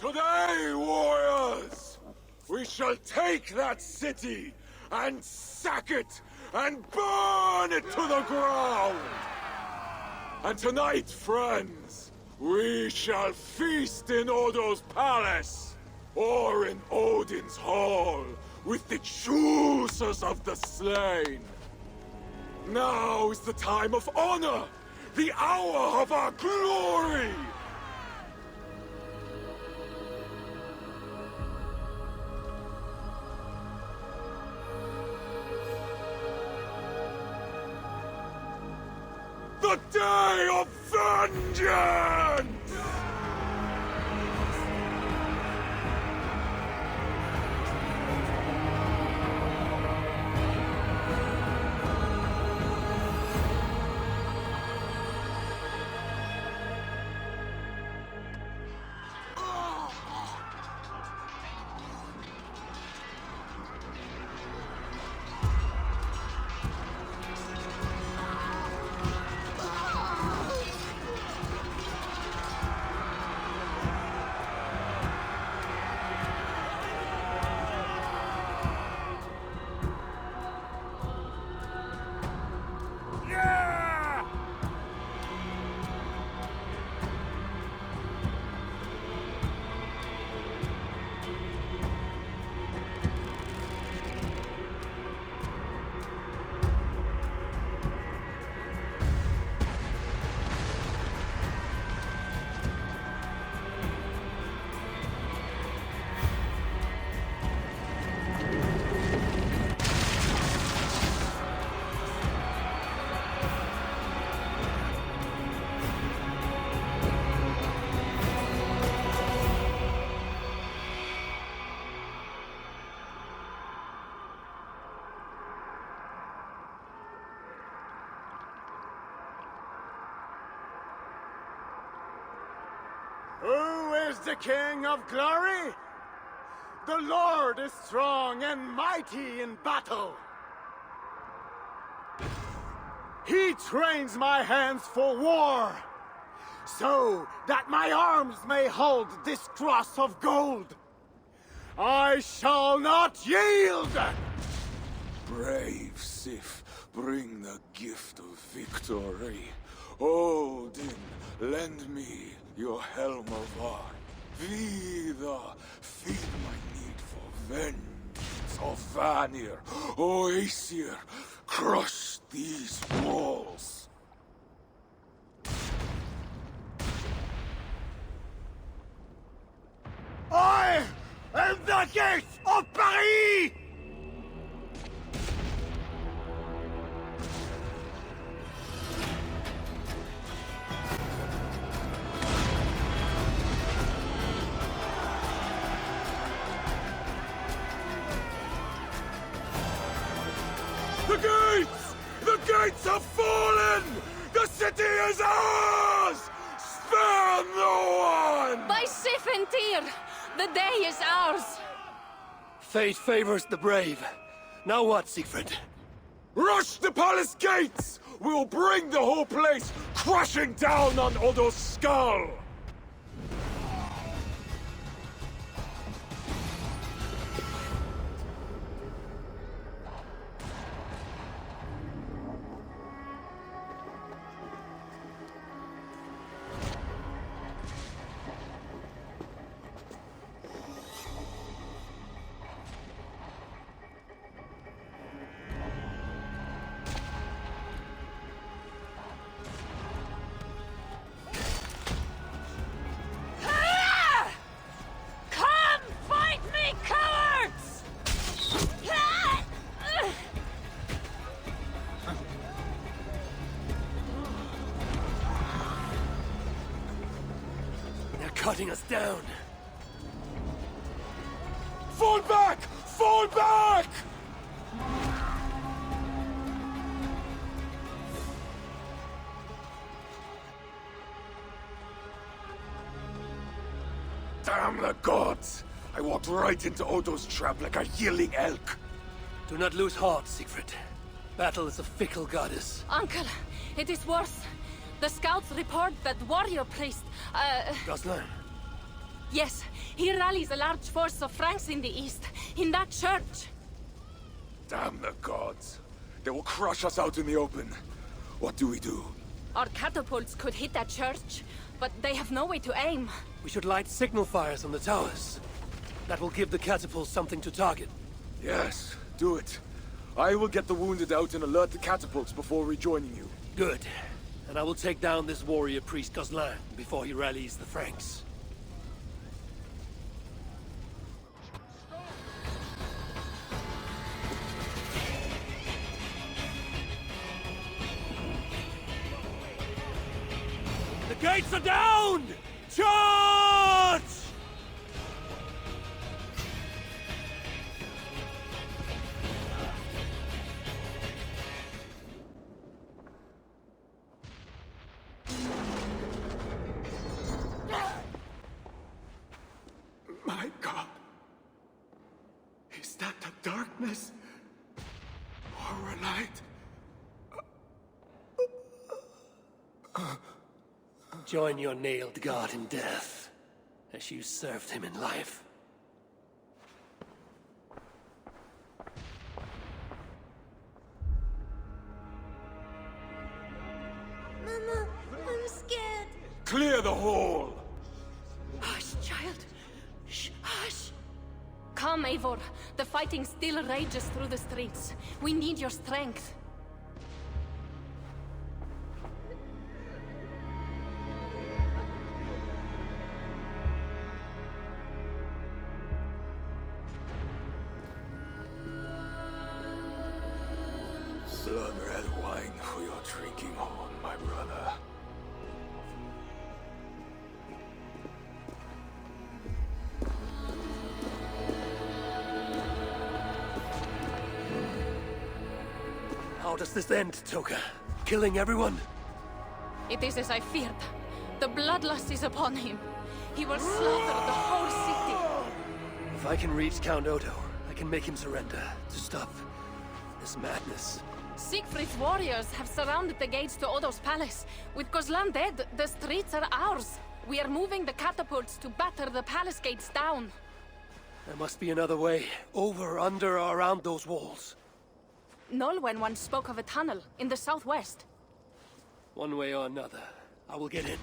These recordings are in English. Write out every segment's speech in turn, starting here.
Today, warriors, we shall take that city and sack it and burn it to the ground. And tonight, friends, we shall feast in Odo's palace or in Odin's hall with the choosers of the slain. Now is the time of honor, the hour of our glory. The day of vengeance! Who is the King of Glory? The Lord is strong and mighty in battle. He trains my hands for war, so that my arms may hold this cross of gold. I shall not yield! Brave Sif, bring the gift of victory. Odin, lend me your helm of art. Vida, feed my need for vengeance. Of Vanir, O Aesir, crush these walls. I am the gate of Paris! The gates! The gates have fallen! The city is ours! Spare no one! By Sif and Tyr, the day is ours! Fate favors the brave. Now what, Siegfried? Rush the palace gates! We'll bring the whole place crashing down on Odo's skull! Cutting us down. Fall back! Fall back! Damn the gods! I walked right into Odo's trap like a yelling elk. Do not lose heart, Siegfried. Battle is a fickle goddess. Uncle, it is worse. The scouts report that warrior priest, Goslan, Yes, he rallies a large force of Franks in the east, in that church. Damn the gods. They will crush us out in the open. What do we do? Our catapults could hit that church, but they have no way to aim. We should light signal fires on the towers. That will give the catapults something to target. Yes, do it. I will get the wounded out and alert the catapults before rejoining you. Good. And I will take down this warrior priest Gozlan before he rallies the Franks. The gates are down! Charge! My God. Is that the darkness? Or a light? Join your nailed god in death, as you served him in life. Mama, I'm scared. Clear the hall! Hush, child. Shh, hush. Come, Eivor. The fighting still rages through the streets. We need your strength. Blood red wine for your drinking horn, my brother. How does this end, Toka? Killing everyone? It is as I feared. The bloodlust is upon him. He will slaughter the whole city. If I can reach Count Odo, I can make him surrender to stop this madness. Siegfried's warriors have surrounded the gates to Odo's palace. With Gozlan dead, the streets are ours. We are moving the catapults to batter the palace gates down. There must be another way. Over, under, or around those walls. Nolwenn once spoke of a tunnel in the southwest. One way or another, I will get in.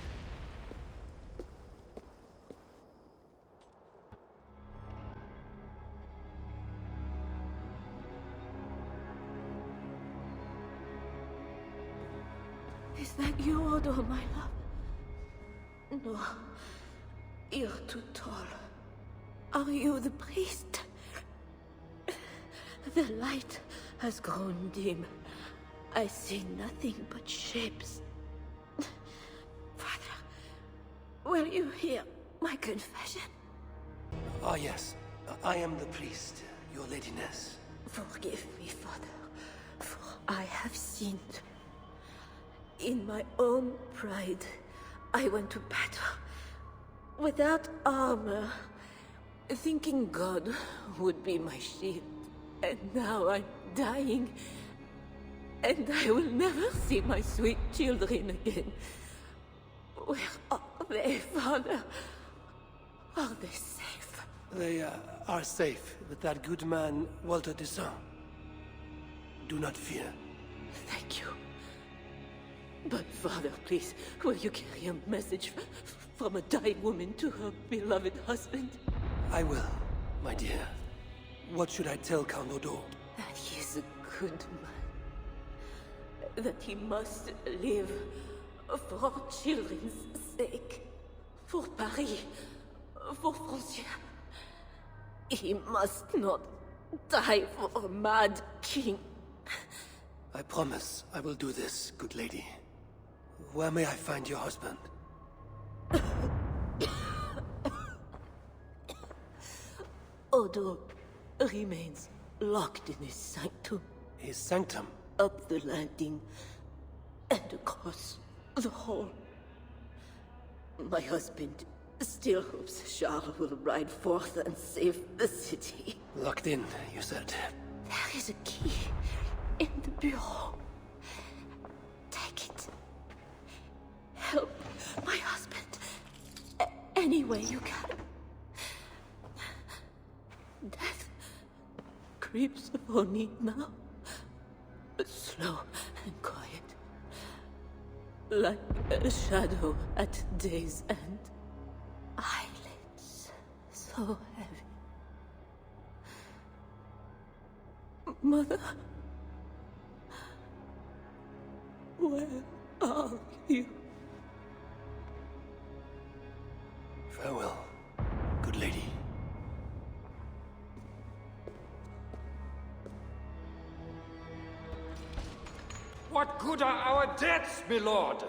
Is that you, Odo, my love? No. You're too tall. Are you the priest? The light has grown dim. I see nothing but shapes. Father, will you hear my confession? Ah, yes. I am the priest, your ladiness. Forgive me, Father, for I have sinned. In my own pride, I went to battle without armor, thinking God would be my shield. And now I'm dying, and I will never see my sweet children again. Where are they, Father? Are they safe? They are safe with that good man, Walter de Saint. Do not fear. Thank you. But Father, please, will you carry a message from a dying woman to her beloved husband? I will, my dear. What should I tell Count Odo? That he is a good man. That he must live for our children's sake. For Paris. For Francia. He must not die for a mad king. I promise I will do this, good lady. Where may I find your husband? Odo remains locked in his sanctum. His sanctum? Up the landing and across the hall. My husband still hopes Charles will ride forth and save the city. Locked in, you said. There is a key in the bureau. Take it. Help my husband any way you can. Death creeps upon me now, slow and quiet, like a shadow at day's end. Eyelids so heavy. Mother, where are you? Farewell, good lady. What good are our deaths, my lord?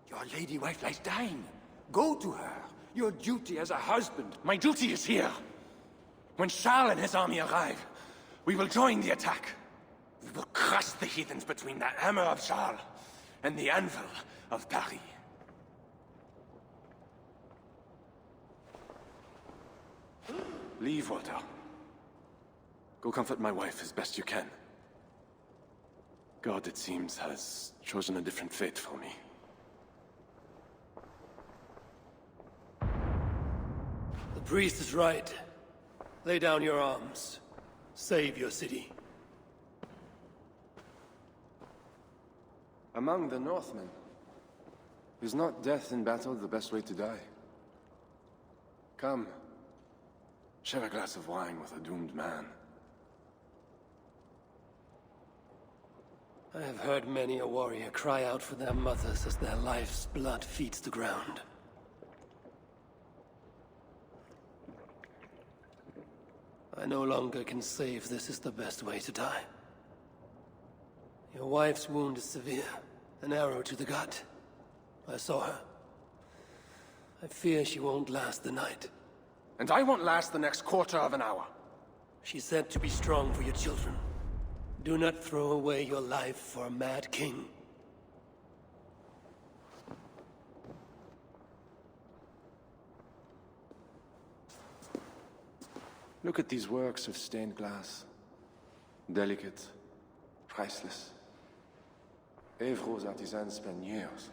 Your lady wife lies dying. Go to her. Your duty as a husband. My duty is here. When Charles and his army arrive, we will join the attack. We will crush the heathens between the hammer of Charles and the anvil of Paris. Leave, Walter. Go comfort my wife as best you can. God, it seems, has chosen a different fate for me. The priest is right. Lay down your arms. Save your city. Among the Northmen, is not death in battle the best way to die? Come, share a glass of wine with a doomed man. I have heard many a warrior cry out for their mothers as their life's blood feeds the ground. I no longer can say if this is the best way to die. Your wife's wound is severe. An arrow to the gut. I saw her. I fear she won't last the night. And I won't last the next quarter of an hour. She's said to be strong for your children. Do not throw away your life for a mad king. Look at these works of stained glass. Delicate, priceless. Evro's artisans spend years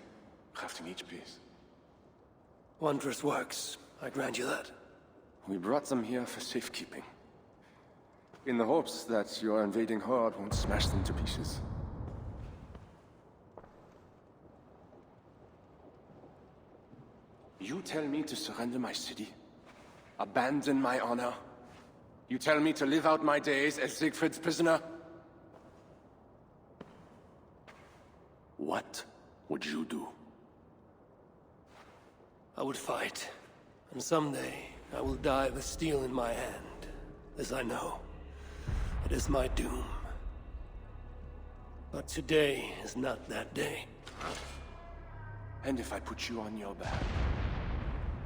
crafting each piece. Wondrous works, I grant you that. We brought them here for safekeeping. In the hopes that your invading horde won't smash them to pieces. You tell me to surrender my city? Abandon my honor? You tell me to live out my days as Siegfried's prisoner? What would you do? I would fight, and someday I will die with steel in my hand, as I know. It is my doom. But today is not that day. And if I put you on your back,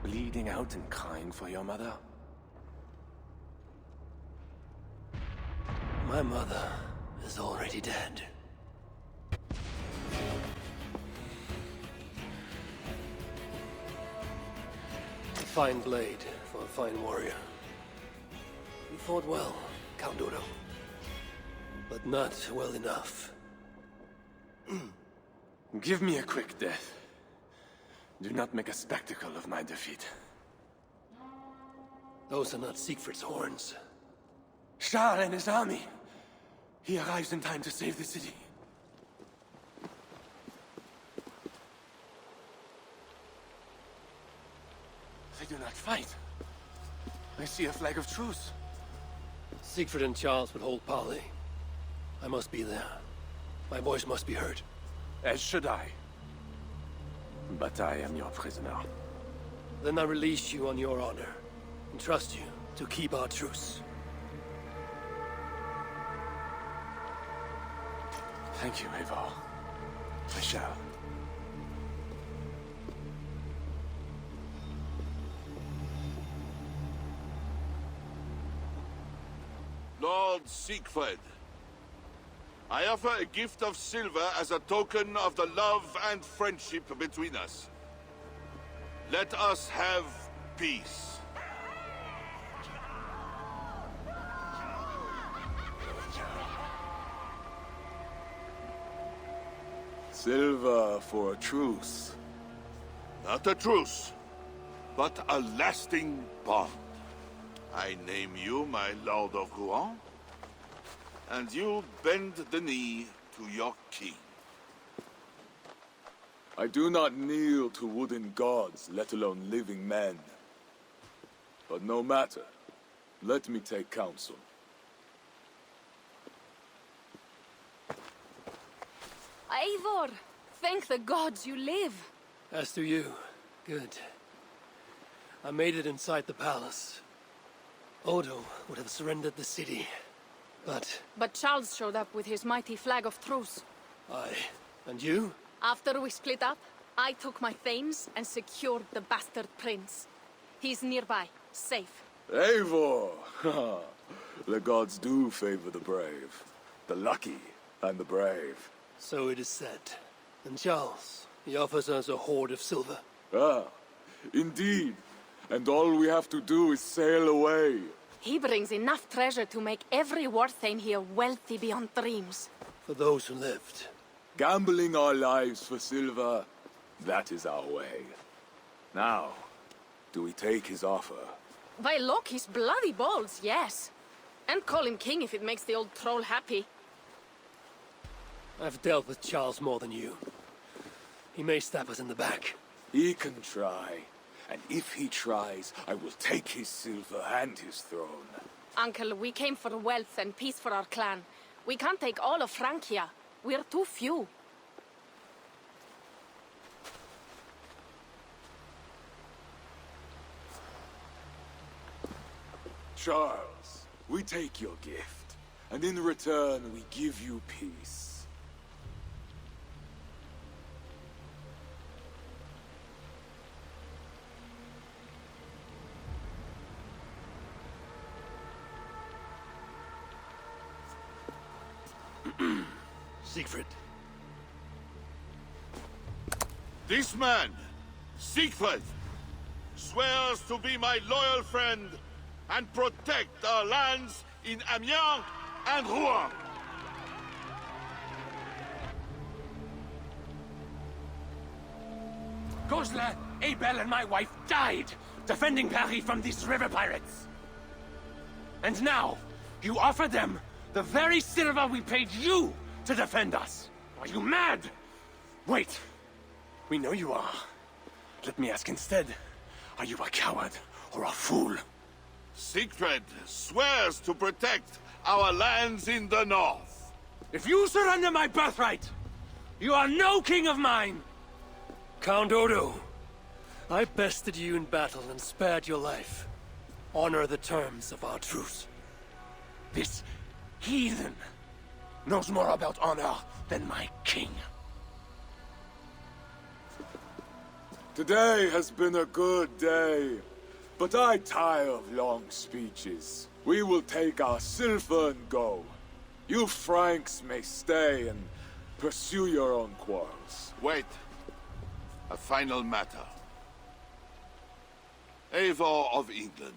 bleeding out and crying for your mother? My mother is already dead. A fine blade for a fine warrior. You fought well, Count Odo. But not well enough. Give me a quick death. Do not make a spectacle of my defeat. Those are not Siegfried's horns. Charles and his army! He arrives in time to save the city. They do not fight. I see a flag of truce. Siegfried and Charles would hold parley. I must be there. My voice must be heard. As should I. But I am your prisoner. Then I release you on your honor, and trust you to keep our truce. Thank you, Eivor. I shall. Lord Siegfried, I offer a gift of silver as a token of the love and friendship between us. Let us have peace. Silver for a truce. Not a truce, but a lasting bond. I name you my Lord of Rouen, and you bend the knee to your king. I do not kneel to wooden gods, let alone living men. But no matter. Let me take counsel. Eivor! Thank the gods you live! As do you. Good. I made it inside the palace. Odo would have surrendered the city, but... But Charles showed up with his mighty flag of truce. Aye. And you? After we split up, I took my thanes and secured the bastard prince. He's nearby, safe. Eivor! The gods do favor the brave. The lucky and the brave. So it is said. And Charles, he offers us a hoard of silver. Ah, indeed. And all we have to do is sail away. He brings enough treasure to make every warthane here wealthy beyond dreams. For those who lived. Gambling our lives for silver, that is our way. Now, do we take his offer? By Loki's bloody balls, yes. And call him king if it makes the old troll happy. I've dealt with Charles more than you. He may stab us in the back. He can try. And if he tries, I will take his silver and his throne. Uncle, we came for wealth and peace for our clan. We can't take all of Francia. We're too few. Charles, we take your gift, and in return we give you peace. Siegfried. This man, Siegfried, swears to be my loyal friend and protect our lands in Amiens and Rouen. Goslar, Abel, and my wife died defending Paris from these river pirates. And now, you offer them the very silver we paid you to defend us. Are you mad? Wait. We know you are. Let me ask instead, are you a coward or a fool? Siegfried swears to protect our lands in the north. If you surrender my birthright, you are no king of mine! Count Odo, I bested you in battle and spared your life. Honor the terms of our truce. This heathen knows more about honor than my king. Today has been a good day, but I tire of long speeches. We will take our silver and go. You Franks may stay and pursue your own quarrels. Wait. A final matter. Eivor of England,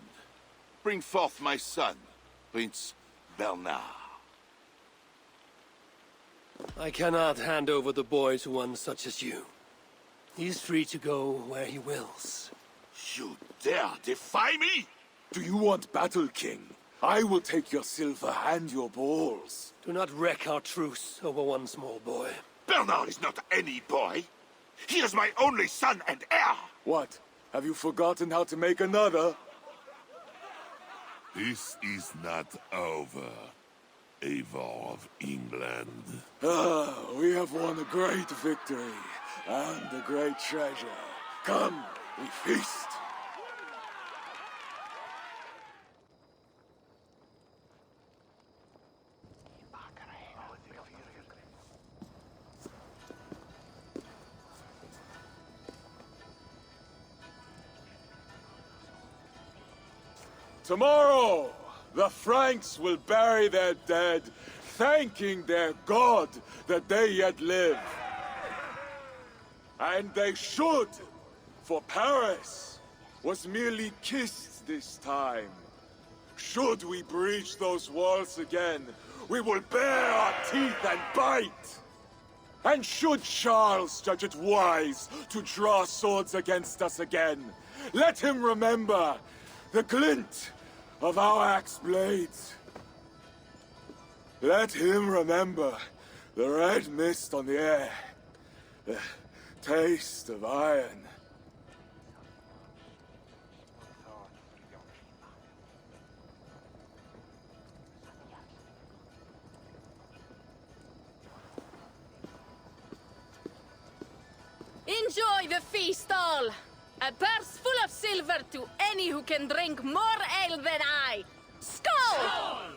bring forth my son, Prince Bernard. I cannot hand over the boy to one such as you. He's free to go where he wills. You dare defy me? Do you want battle, King? I will take your silver and your balls. Do not wreck our truce over one small boy. Bernard is not any boy. He is my only son and heir. What? Have you forgotten how to make another? This is not over, Eivor of England. We have won a great victory and a great treasure. Come, we feast. Tomorrow, the Franks will bury their dead, thanking their god that they yet live. And they should, for Paris was merely kissed this time. Should we breach those walls again, we will bare our teeth and bite. And should Charles judge it wise to draw swords against us again, let him remember the glint of our axe blades. Let him remember the red mist on the air, the taste of iron. Enjoy the feast all! A purse full of silver to any who can drink more ale than I! Skull!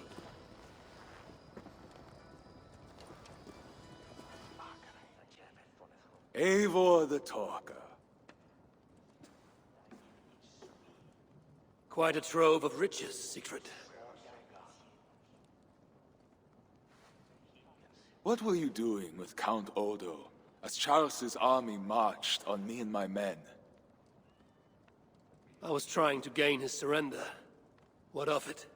Eivor the Talker. Quite a trove of riches, Siegfried. What were you doing with Count Odo as Charles's army marched on me and my men? I was trying to gain his surrender. What of it?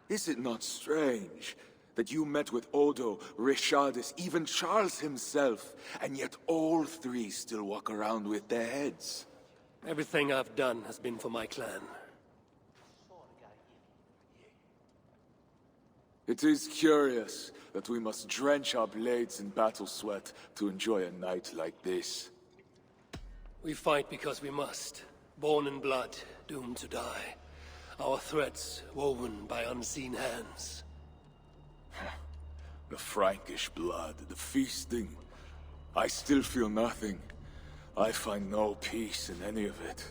Is it not strange that you met with Odo, Richardus, even Charles himself, and yet all three still walk around with their heads? Everything I've done has been for my clan. It is curious that we must drench our blades in battle sweat to enjoy a night like this. We fight because we must. Born in blood, doomed to die. Our threats woven by unseen hands. The Frankish blood, the feasting. I still feel nothing. I find no peace in any of it.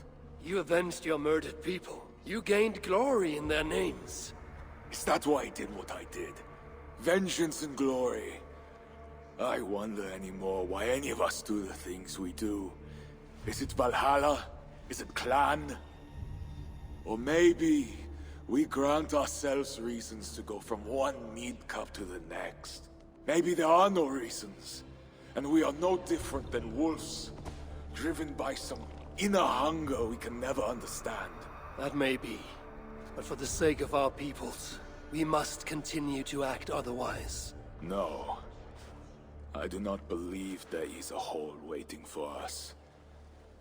You avenged your murdered people. You gained glory in their names. Is that why I did what I did? Vengeance and glory. I wonder anymore why any of us do the things we do. Is it Valhalla? Is it clan? Or maybe we grant ourselves reasons to go from one mead cup to the next. Maybe there are no reasons, and we are no different than wolves, driven by some inner hunger we can never understand. That may be. But for the sake of our peoples, we must continue to act otherwise. No. I do not believe there is a hole waiting for us.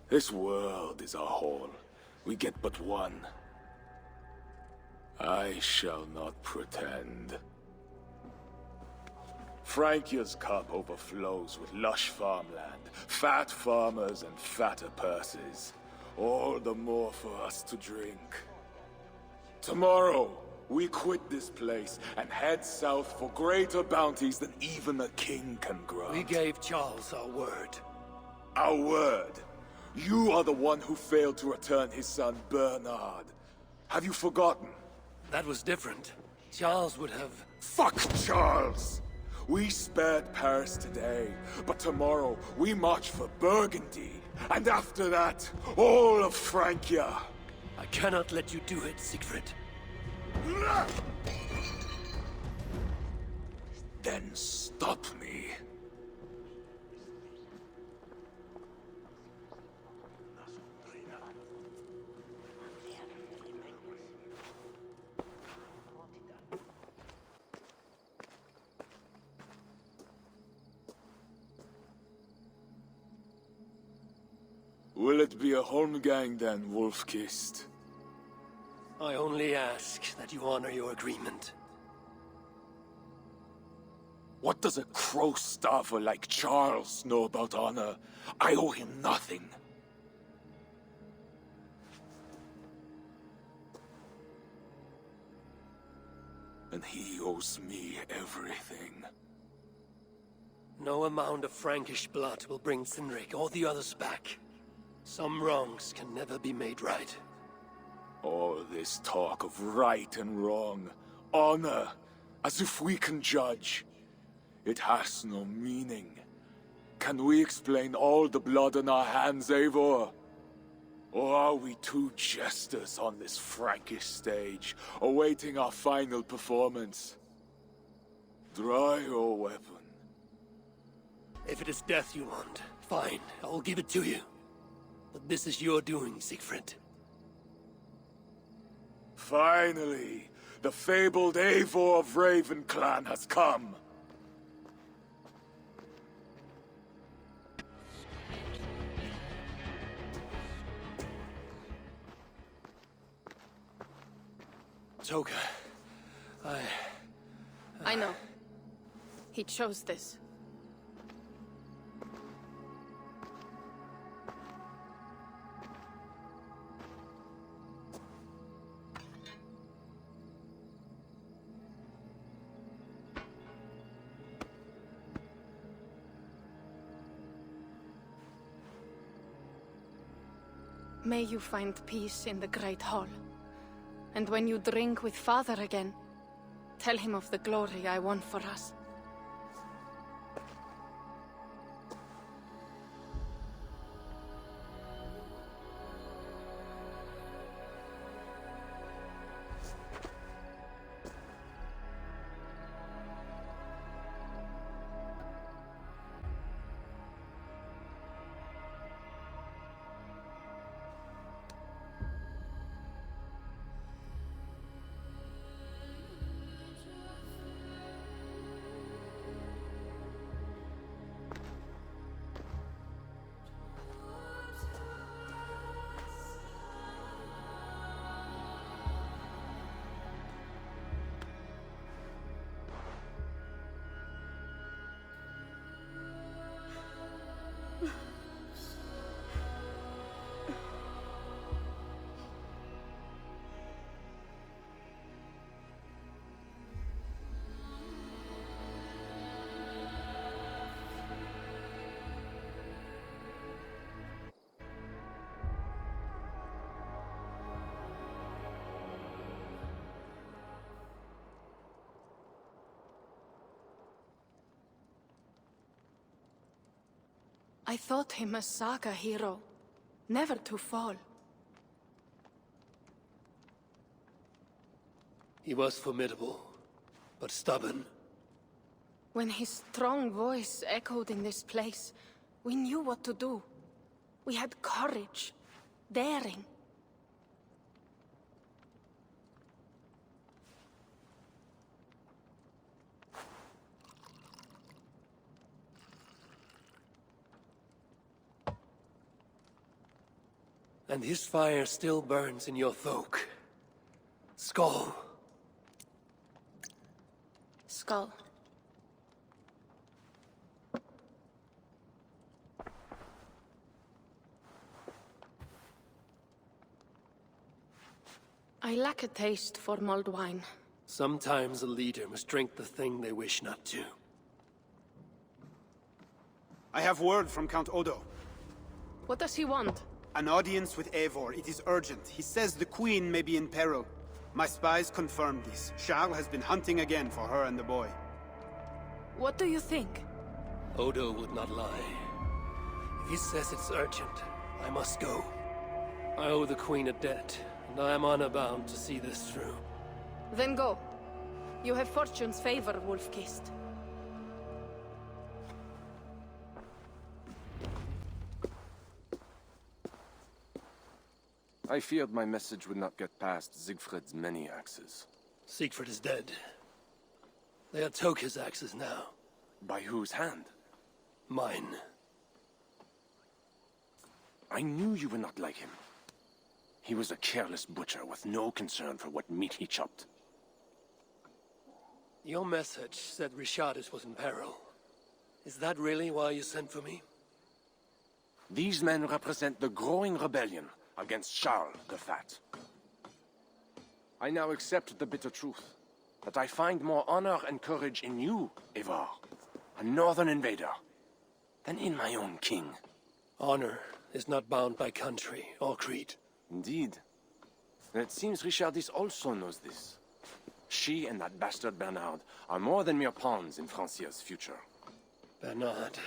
This world is our hole. We get but one. I shall not pretend. Frankia's cup overflows with lush farmland, fat farmers and fatter purses. All the more for us to drink. Tomorrow, we quit this place and head south for greater bounties than even a king can grant. We gave Charles our word. Our word? You are the one who failed to return his son, Bernard. Have you forgotten? That was different. Charles would have... Fuck Charles! We spared Paris today, but tomorrow we march for Burgundy. And after that, all of Francia. I cannot let you do it, Siegfried. Then stop me. Will it be a Holmgang then, Wolf-Kissed? I only ask that you honor your agreement. What does a crow-starver like Charles know about honor? I owe him nothing. And he owes me everything. No amount of Frankish blood will bring Cynric or the others back. Some wrongs can never be made right. All this talk of right and wrong, honor, as if we can judge. It has no meaning. Can we explain all the blood on our hands, Eivor? Or are we two jesters on this Frankish stage, awaiting our final performance? Draw your weapon. If it is death you want, fine, I will give it to you. But this is your doing, Siegfried. Finally, the fabled Eivor of Raven Clan has come. Toka, I know. He chose this. May you find peace in the Great Hall. And when you drink with Father again, tell him of the glory I won for us. I thought him a saga hero, never to fall. he was formidable, but stubborn. When his strong voice echoed in this place, we knew what to do. We had courage, daring. And his fire still burns in your folk. Skull. Skull. I lack a taste for mulled wine. Sometimes a leader must drink the thing they wish not to. I have word from Count Odo. What does he want? An audience with Eivor. It is urgent. He says the Queen may be in peril. My spies confirmed this. Charles has been hunting again for her and the boy. What do you think? Odo would not lie. If he says it's urgent, I must go. I owe the Queen a debt, and I am honor-bound to see this through. Then go. You have fortune's favor, Wolf-Kissed. I feared my message would not get past Siegfried's many axes. Siegfried is dead. They are Toka's axes now. By whose hand? Mine. I knew you were not like him. He was a careless butcher with no concern for what meat he chopped. Your message said Richardis was in peril. Is that really why you sent for me? These men represent the growing rebellion against Charles the Fat. I now accept the bitter truth, that I find more honor and courage in you, Eivor, a northern invader, than in my own king. Honor is not bound by country or creed. Indeed. And it seems Richardis also knows this. She and that bastard Bernard are more than mere pawns in Francia's future. Bernard.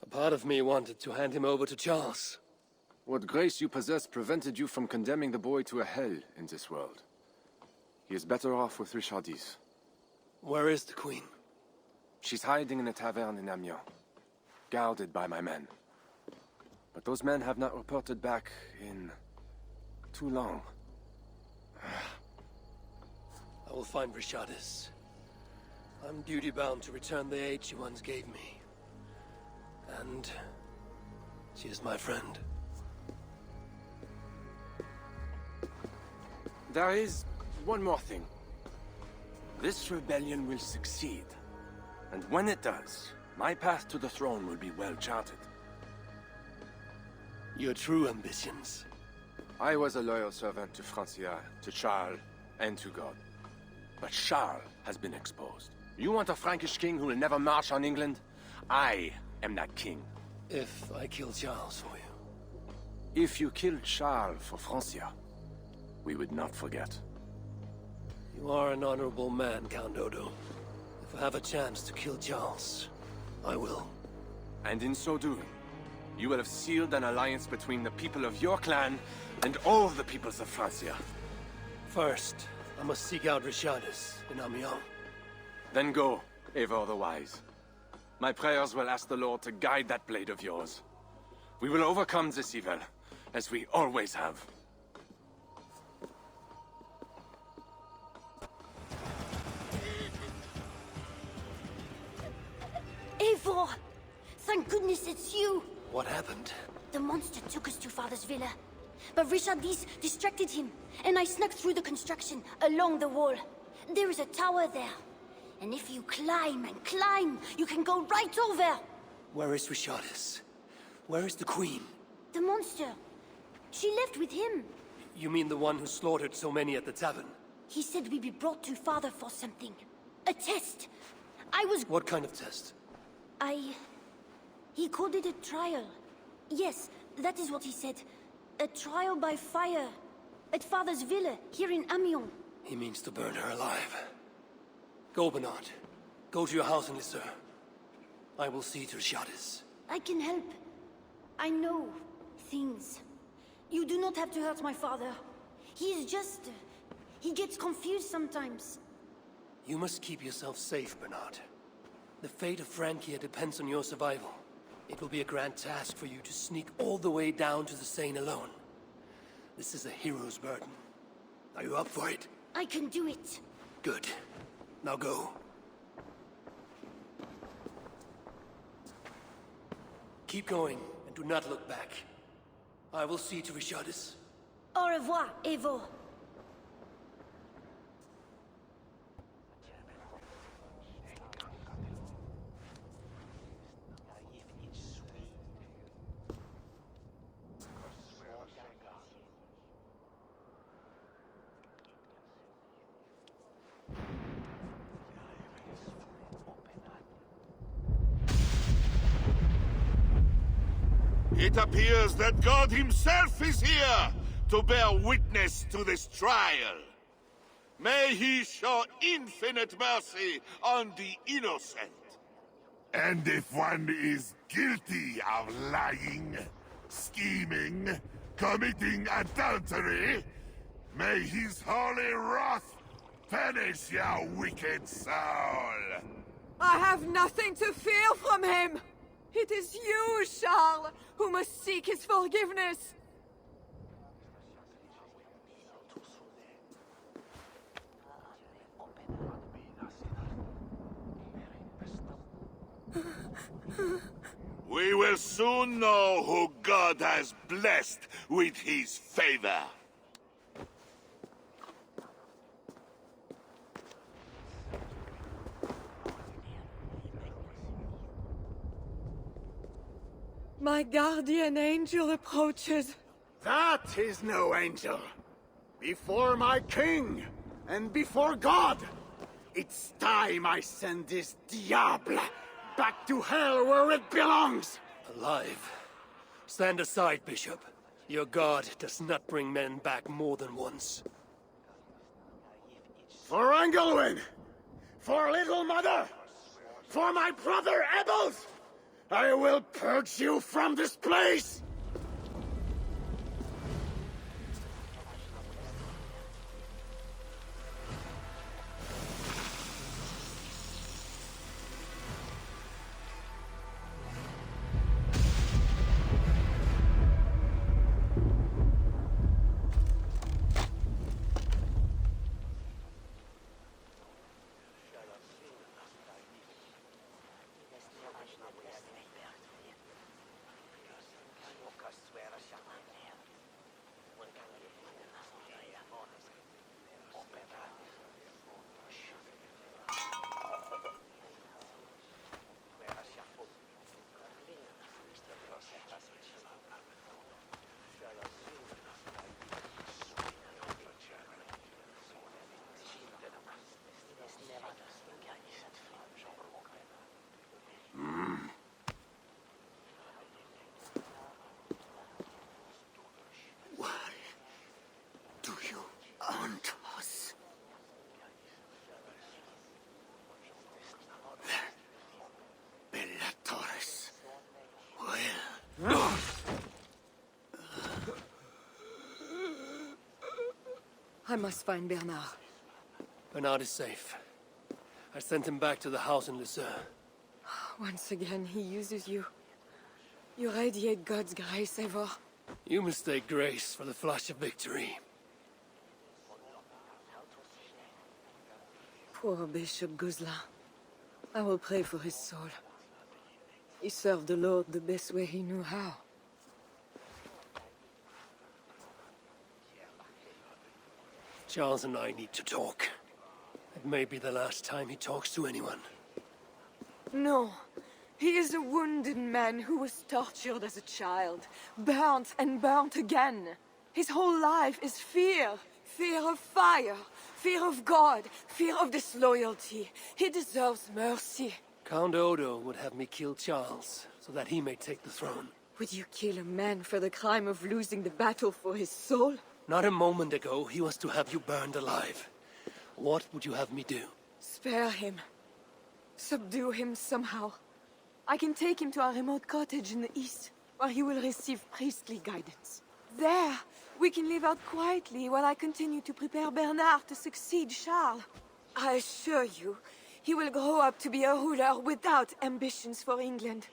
A part of me wanted to hand him over to Charles. What grace you possess prevented you from condemning the boy to a hell in this world. He is better off with Richardis. Where is the Queen? She's hiding in a tavern in Amiens, guarded by my men. But those men have not reported back in too long. I will find Richardis. I'm duty-bound to return the aid she once gave me. And she is my friend. There is one more thing. This rebellion will succeed. And when it does, my path to the throne will be well charted. Your true ambitions. I was a loyal servant to Francia, to Charles, and to God. But Charles has been exposed. You want a Frankish king who will never march on England? I am that king. If I kill Charles for you. If you killed Charles for Francia, we would not forget. You are an honorable man, Count Odo. If I have a chance to kill Charles, I will. And in so doing, you will have sealed an alliance between the people of your clan and all the peoples of Francia. First, I must seek out Richardis in Amiens. Then go, Eivor the Wise. My prayers will ask the Lord to guide that blade of yours. We will overcome this evil, as we always have. Eivor! Thank goodness it's you! What happened? The monster took us to Father's villa. But Richardis distracted him, and I snuck through the construction, along the wall. There is a tower there. And if you climb and climb, you can go right over! Where is Richardis? Where is the Queen? The monster. She left with him. You mean the one who slaughtered so many at the tavern? He said we'd be brought to Father for something. A test. I was... What kind of test? He called it a trial. Yes, that is what he said. A trial by fire. At Father's villa, here in Amiens. He means to burn her alive. Go, Bernard. Go to your house in Lisseur. I will see to Richardis. I can help. I know things. You do not have to hurt my father. He is just... he gets confused sometimes. You must keep yourself safe, Bernard. The fate of Francia depends on your survival. It will be a grand task for you to sneak all the way down to the Seine alone. This is a hero's burden. Are you up for it? I can do it. Good. Now go. Keep going, and do not look back. I will see to Richardis. Au revoir, Eivor. It appears that God himself is here to bear witness to this trial. May he show infinite mercy on the innocent. And if one is guilty of lying, scheming, committing adultery, may his holy wrath punish your wicked soul. I have nothing to fear from him! It is you, Charles, who must seek his forgiveness! We will soon know who God has blessed with his favor. My guardian angel approaches. That is no angel. Before my king, and before God, it's time I send this diable back to hell where it belongs! Alive. Stand aside, Bishop. Your God does not bring men back more than once. For Engelwin! For Little Mother! For my brother Ebels! I will purge you from this place! I must find Bernard. Bernard is safe. I sent him back to the house in Lucerne. Once again, he uses you. You radiate God's grace, Eivor. You mistake grace for the flash of victory. Poor Bishop Guzla. I will pray for his soul. He served the Lord the best way he knew how. Charles and I need to talk. It may be the last time he talks to anyone. No. He is a wounded man who was tortured as a child, burnt and burnt again. His whole life is fear. Fear of fire, fear of God, fear of disloyalty. He deserves mercy. Count Odo would have me kill Charles, so that he may take the throne. Would you kill a man for the crime of losing the battle for his soul? Not a moment ago, he was to have you burned alive. What would you have me do? Spare him. Subdue him somehow. I can take him to our remote cottage in the east, where he will receive priestly guidance. There, we can live out quietly while I continue to prepare Bernard to succeed Charles. I assure you, he will grow up to be a ruler without ambitions for England.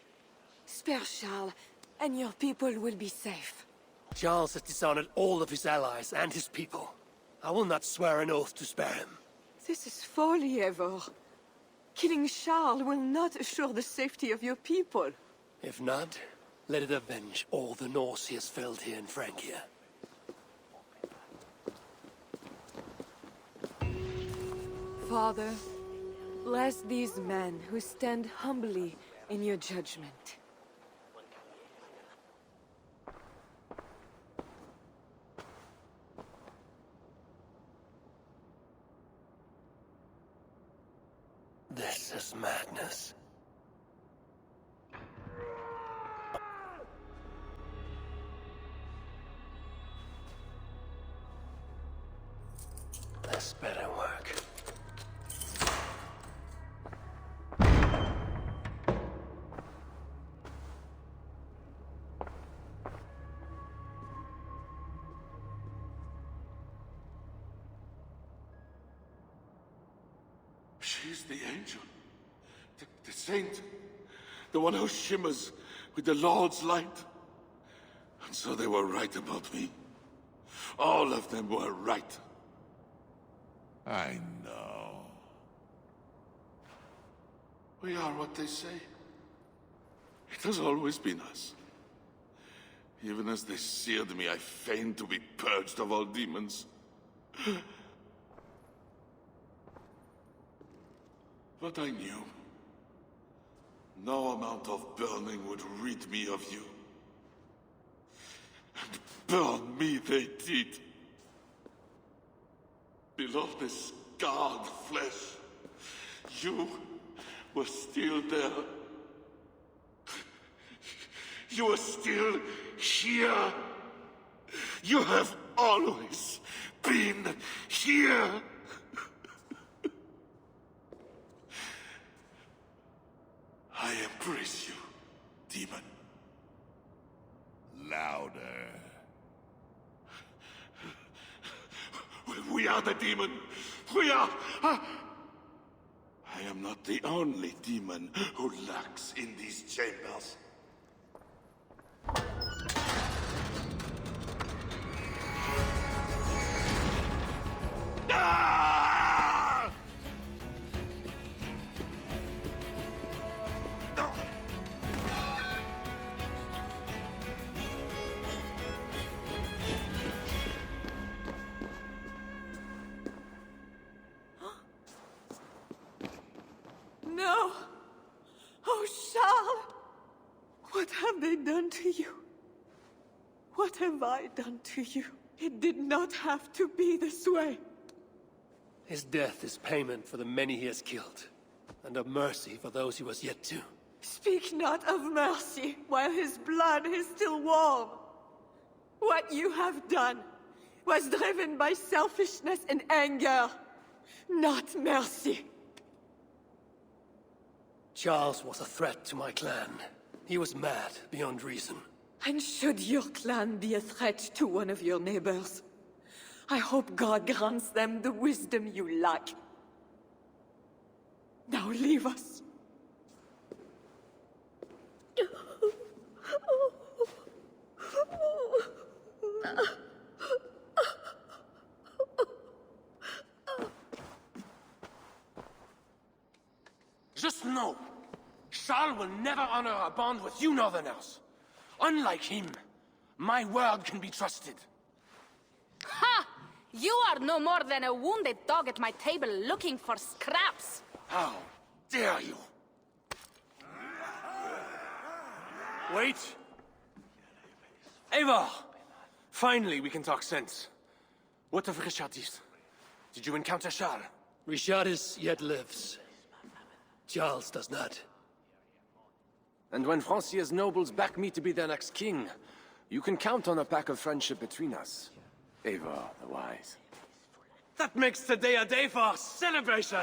Spare Charles, and your people will be safe. Charles has dishonored all of his allies and his people. I will not swear an oath to spare him. This is folly, Eivor. Killing Charles will not assure the safety of your people. If not, let it avenge all the Norse he has felled here in Francia. Father, bless these men who stand humbly in your judgment. This is madness. This better work. She's the angel. The saint. The one who shimmers with the Lord's light. And so they were right about me. All of them were right. I know. We are what they say. It has always been us. Even as they seared me, I feigned to be purged of all demons. But I knew. No amount of burning would rid me of you. And burn me they did. Below the scarred flesh, you were still there. You are still here. You have always been here. I embrace you, demon. Louder. We are the demon. We are. I am not the only demon who lurks in these chambers. Ah! No! Oh, Charles! What have they done to you? What have I done to you? It did not have to be this way. His death is payment for the many he has killed, and of mercy for those he was yet to. Speak not of mercy while his blood is still warm. What you have done was driven by selfishness and anger, not mercy. Charles was a threat to my clan. He was mad beyond reason. And should your clan be a threat to one of your neighbors, I hope God grants them the wisdom you lack. Now leave us. Just know, Charles will never honor a bond with you Northerners. Unlike him, my word can be trusted. Ha! You are no more than a wounded dog at my table looking for scraps. How dare you? Wait. Eivor! Finally, we can talk sense. What of Richardis? Did you encounter Charles? Richardis yet lives. Charles does not. And when Francia's nobles back me to be their next king, you can count on a pact of friendship between us. Eivor the Wise. That makes today a day for celebration!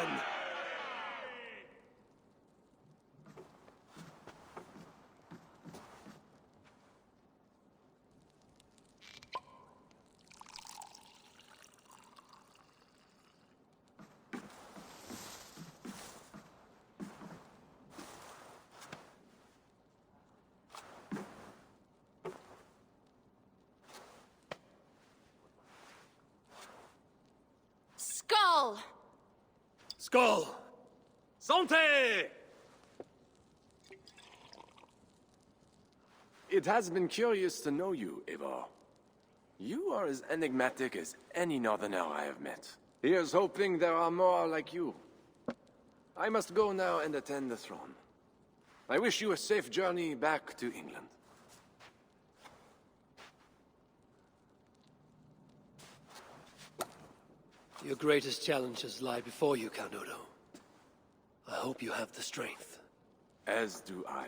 Skull! Skull! Santé! It has been curious to know you, Eivor. You are as enigmatic as any Northerner I have met. Here's hoping there are more like you. I must go now and attend the throne. I wish you a safe journey back to England. Your greatest challenges lie before you, Count Odo. I hope you have the strength. As do I.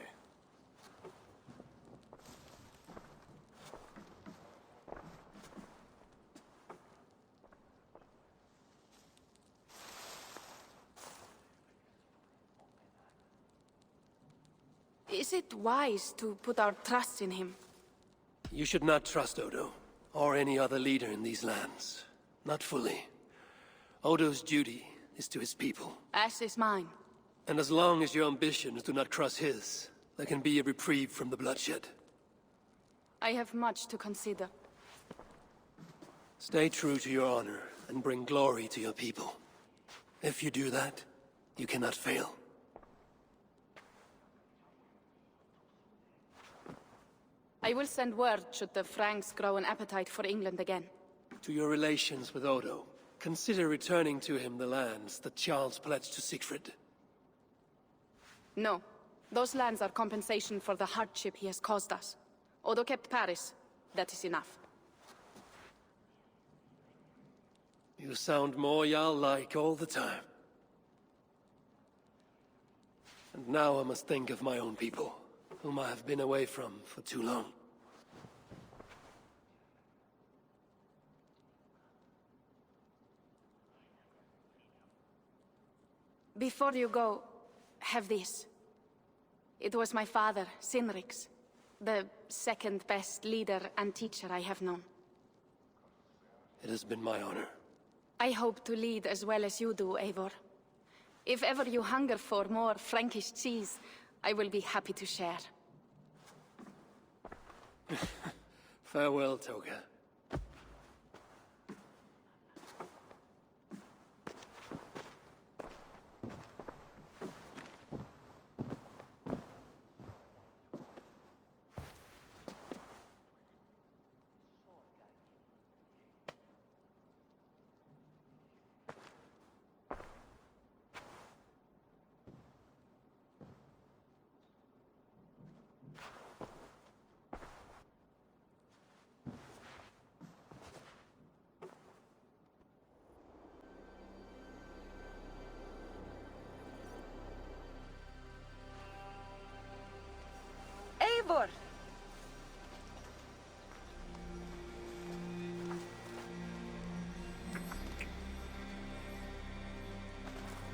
Is it wise to put our trust in him? You should not trust Odo, or any other leader in these lands. Not fully. Odo's duty is to his people. As is mine. And as long as your ambitions do not cross his, there can be a reprieve from the bloodshed. I have much to consider. Stay true to your honor, and bring glory to your people. If you do that, you cannot fail. I will send word should the Franks grow an appetite for England again. To your relations with Odo, consider returning to him the lands that Charles pledged to Siegfried. No. Those lands are compensation for the hardship he has caused us. Odo kept Paris. That is enough. You sound more Jarl-like all the time. And now I must think of my own people, whom I have been away from for too long. Before you go, have this. It was my father, Sinrix, the second best leader and teacher I have known. It has been my honor. I hope to lead as well as you do, Eivor. If ever you hunger for more Frankish cheese, I will be happy to share. Farewell, Toga. Eivor!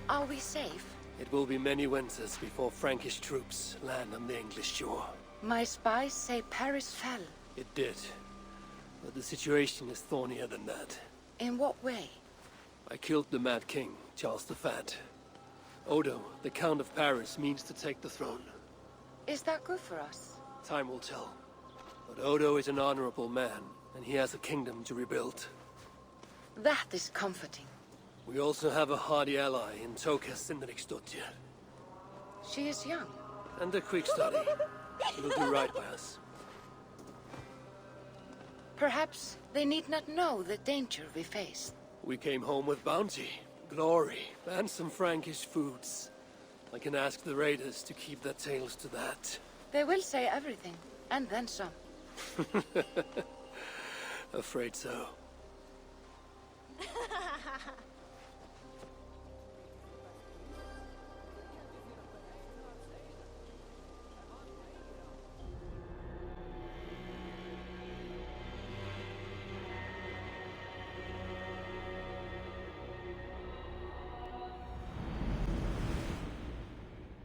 Are we safe? It will be many winters before Frankish troops land on the English shore. My spies say Paris fell. It did. But the situation is thornier than that. In what way? I killed the Mad King, Charles the Fat. Odo, the Count of Paris, means to take the throne. Is that good for us? Time will tell. But Odo is an honorable man, and he has a kingdom to rebuild. That is comforting. We also have a hardy ally in Toka Sindriksdottir. She is young. And a quick study. She will do right by us. Perhaps they need not know the danger we face. We came home with bounty, glory, and some Frankish foods. I can ask the raiders to keep their tails to that. They will say everything, and then some. Afraid so.